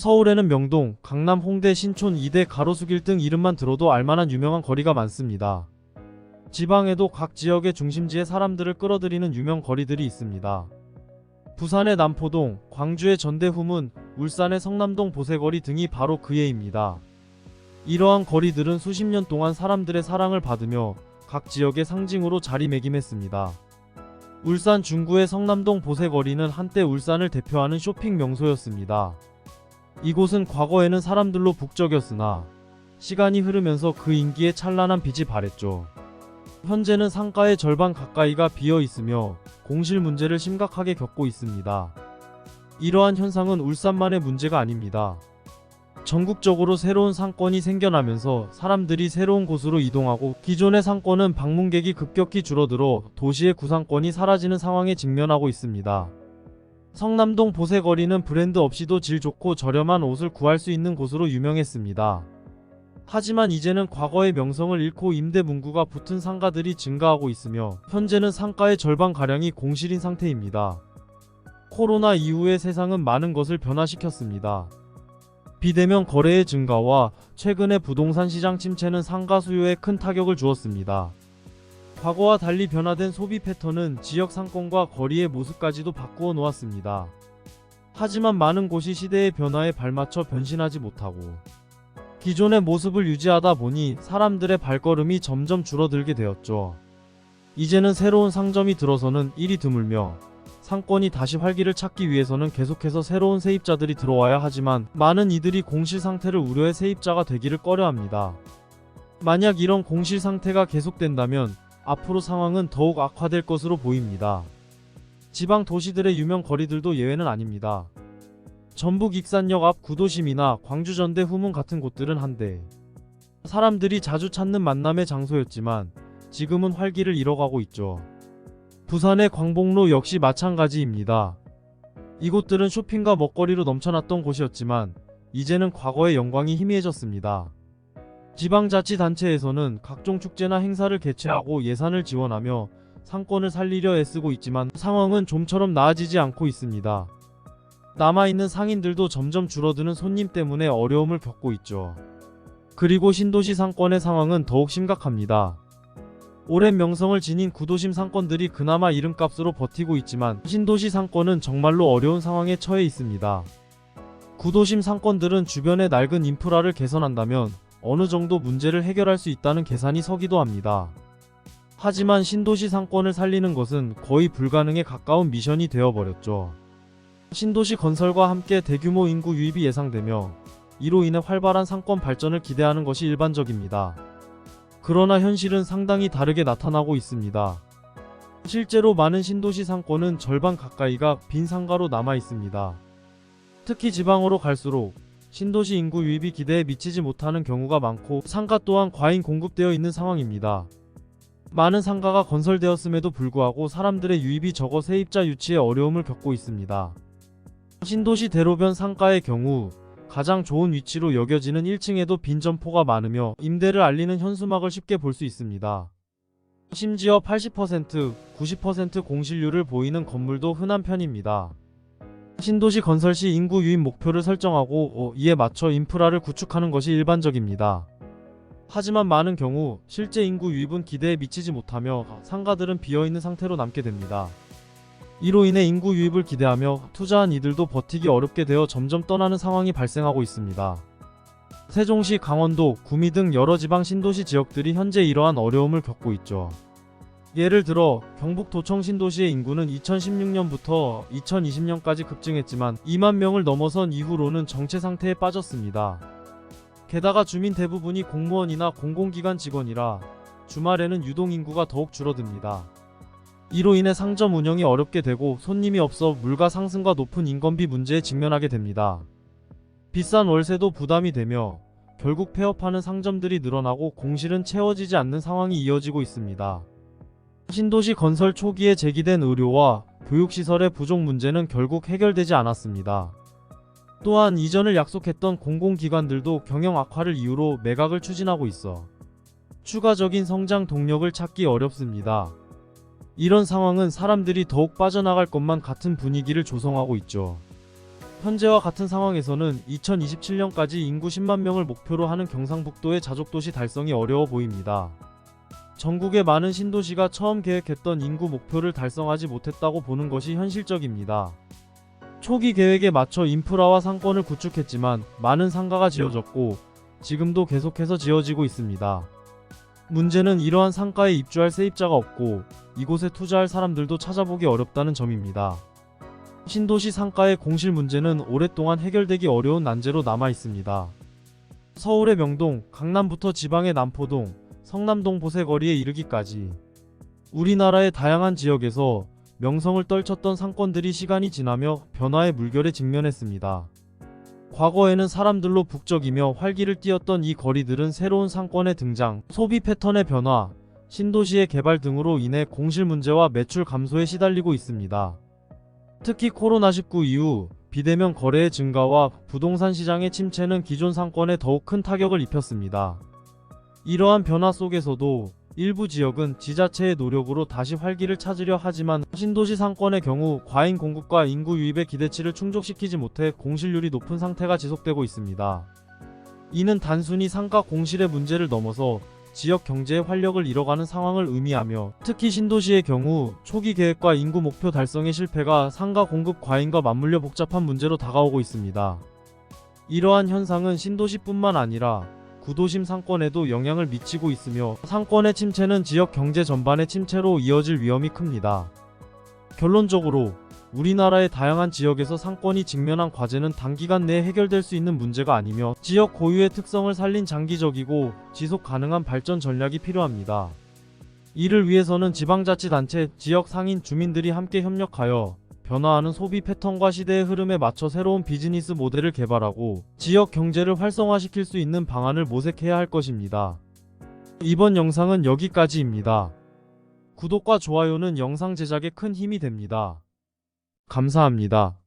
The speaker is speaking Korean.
서울에는 명동, 강남, 홍대, 신촌, 이대, 가로수길 등 이름만 들어도 알만한 유명한 거리가 많습니다. 지방에도 각 지역의 중심지에 사람들을 끌어들이는 유명 거리들이 있습니다. 부산의 남포동, 광주의 전대후문, 울산의 성남동 보세거리 등이 바로 그 예입니다. 이러한 거리들은 수십 년 동안 사람들의 사랑을 받으며 각 지역의 상징으로 자리매김했습니다. 울산 중구의 성남동 보세거리는 한때 울산을 대표하는 쇼핑 명소였습니다. 이곳은 과거에는 사람들로 북적였으나 시간이 흐르면서 그 인기에 찬란한 빛이 발했죠. 현재는 상가의 절반 가까이가 비어 있으며 공실 문제를 심각하게 겪고 있습니다. 이러한 현상은 울산만의 문제가 아닙니다. 전국적으로 새로운 상권이 생겨나면서 사람들이 새로운 곳으로 이동하고 기존의 상권은 방문객이 급격히 줄어들어 도시의 구상권이 사라지는 상황에 직면하고 있습니다. 성남동 보세거리는 브랜드 없이도 질 좋고 저렴한 옷을 구할 수 있는 곳으로 유명했습니다. 하지만 이제는 과거의 명성을 잃고 임대 문구가 붙은 상가들이 증가하고 있으며 현재는 상가의 절반가량이 공실인 상태입니다. 코로나 이후의 세상은 많은 것을 변화시켰습니다. 비대면 거래의 증가와 최근의 부동산 시장 침체는 상가 수요에 큰 타격을 주었습니다. 과거와 달리 변화된 소비 패턴은 지역 상권과 거리의 모습까지도 바꾸어 놓았습니다. 하지만 많은 곳이 시대의 변화에 발맞춰 변신하지 못하고 기존의 모습을 유지하다 보니 사람들의 발걸음이 점점 줄어들게 되었죠. 이제는 새로운 상점이 들어서는 일이 드물며 상권이 다시 활기를 찾기 위해서는 계속해서 새로운 세입자들이 들어와야 하지만 많은 이들이 공실 상태를 우려해 세입자가 되기를 꺼려합니다. 만약 이런 공실 상태가 계속된다면 앞으로 상황은 더욱 악화될 것으로 보입니다. 지방 도시들의 유명 거리들도 예외는 아닙니다. 전북 익산역 앞 구도심이나 광주 전대후문 같은 곳들은 한때 사람들이 자주 찾는 만남의 장소였지만 지금은 활기를 잃어가고 있죠. 부산의 광복로 역시 마찬가지입니다. 이곳들은 쇼핑과 먹거리로 넘쳐났던 곳이었지만 이제는 과거의 영광이 희미해졌습니다. 지방자치단체에서는 각종 축제나 행사를 개최하고 예산을 지원하며 상권을 살리려 애쓰고 있지만 상황은 좀처럼 나아지지 않고 있습니다. 남아있는 상인들도 점점 줄어드는 손님 때문에 어려움을 겪고 있죠. 그리고 신도시 상권의 상황은 더욱 심각합니다. 오랜 명성을 지닌 구도심 상권들이 그나마 이름값으로 버티고 있지만 신도시 상권은 정말로 어려운 상황에 처해 있습니다. 구도심 상권들은 주변의 낡은 인프라를 개선한다면 어느 정도 문제를 해결할 수 있다는 계산이 서기도 합니다. 하지만 신도시 상권을 살리는 것은 거의 불가능에 가까운 미션이 되어버렸죠. 신도시 건설과 함께 대규모 인구 유입이 예상되며 이로 인해 활발한 상권 발전을 기대하는 것이 일반적입니다. 그러나 현실은 상당히 다르게 나타나고 있습니다. 실제로 많은 신도시 상권은 절반 가까이가 빈 상가로 남아 있습니다. 특히 지방으로 갈수록 신도시 인구 유입이 기대에 미치지 못하는 경우가 많고 상가 또한 과잉 공급되어 있는 상황입니다. 많은 상가가 건설되었음에도 불구하고 사람들의 유입이 적어 세입자 유치에 어려움을 겪고 있습니다. 신도시 대로변 상가의 경우 가장 좋은 위치로 여겨지는 1층에도 빈 점포가 많으며 임대를 알리는 현수막을 쉽게 볼 수 있습니다. 심지어 80%, 90% 공실률을 보이는 건물도 흔한 편입니다. 신도시 건설 시 인구 유입 목표를 설정하고 이에 맞춰 인프라를 구축하는 것이 일반적입니다. 하지만 많은 경우 실제 인구 유입은 기대에 미치지 못하며 상가들은 비어있는 상태로 남게 됩니다. 이로 인해 인구 유입을 기대하며 투자한 이들도 버티기 어렵게 되어 점점 떠나는 상황이 발생하고 있습니다. 세종시, 강원도, 구미 등 여러 지방 신도시 지역들이 현재 이러한 어려움을 겪고 있죠. 예를 들어 경북 도청 신도시의 인구는 2016년부터 2020년까지 급증했지만 2만 명을 넘어선 이후로는 정체 상태에 빠졌습니다. 게다가 주민 대부분이 공무원이나 공공기관 직원이라 주말에는 유동인구가 더욱 줄어듭니다. 이로 인해 상점 운영이 어렵게 되고 손님이 없어 물가 상승과 높은 인건비 문제에 직면하게 됩니다. 비싼 월세도 부담이 되며 결국 폐업하는 상점들이 늘어나고 공실은 채워지지 않는 상황이 이어지고 있습니다. 신도시 건설 초기에 제기된 의료와 교육시설의 부족 문제는 결국 해결되지 않았습니다. 또한 이전을 약속했던 공공기관들도 경영 악화를 이유로 매각을 추진하고 있어 추가적인 성장 동력을 찾기 어렵습니다. 이런 상황은 사람들이 더욱 빠져나갈 것만 같은 분위기를 조성하고 있죠. 현재와 같은 상황에서는 2027년까지 인구 10만 명을 목표로 하는 경상북도의 자족도시 달성이 어려워 보입니다. 전국의 많은 신도시가 처음 계획했던 인구 목표를 달성하지 못했다고 보는 것이 현실적입니다. 초기 계획에 맞춰 인프라와 상권을 구축했지만 많은 상가가 지어졌고 지금도 계속해서 지어지고 있습니다. 문제는 이러한 상가에 입주할 세입자가 없고 이곳에 투자할 사람들도 찾아보기 어렵다는 점입니다. 신도시 상가의 공실 문제는 오랫동안 해결되기 어려운 난제로 남아 있습니다. 서울의 명동, 강남부터 지방의 남포동, 성남동 보세거리에 이르기까지 우리나라의 다양한 지역에서 명성을 떨쳤던 상권들이 시간이 지나며 변화의 물결에 직면했습니다. 과거에는 사람들로 북적이며 활기를 띠었던 이 거리들은 새로운 상권의 등장, 소비 패턴의 변화, 신도시의 개발 등으로 인해 공실 문제와 매출 감소에 시달리고 있습니다. 특히 코로나19 이후 비대면 거래의 증가와 부동산 시장의 침체는 기존 상권에 더욱 큰 타격을 입혔습니다. 이러한 변화 속에서도 일부 지역은 지자체의 노력으로 다시 활기를 찾으려 하지만 신도시 상권의 경우 과잉 공급과 인구 유입의 기대치를 충족시키지 못해 공실률이 높은 상태가 지속되고 있습니다. 이는 단순히 상가 공실의 문제를 넘어서 지역 경제의 활력을 잃어가는 상황을 의미하며 특히 신도시의 경우 초기 계획과 인구 목표 달성의 실패가 상가 공급 과잉과 맞물려 복잡한 문제로 다가오고 있습니다. 이러한 현상은 신도시뿐만 아니라 구도심 상권에도 영향을 미치고 있으며 상권의 침체는 지역 경제 전반의 침체로 이어질 위험이 큽니다. 결론적으로 우리나라의 다양한 지역에서 상권이 직면한 과제는 단기간 내에 해결될 수 있는 문제가 아니며 지역 고유의 특성을 살린 장기적이고 지속 가능한 발전 전략이 필요합니다. 이를 위해서는 지방자치단체, 지역 상인, 주민들이 함께 협력하여 변화하는 소비 패턴과 시대의 흐름에 맞춰 새로운 비즈니스 모델을 개발하고 지역 경제를 활성화시킬 수 있는 방안을 모색해야 할 것입니다. 이번 영상은 여기까지입니다. 구독과 좋아요는 영상 제작에 큰 힘이 됩니다. 감사합니다.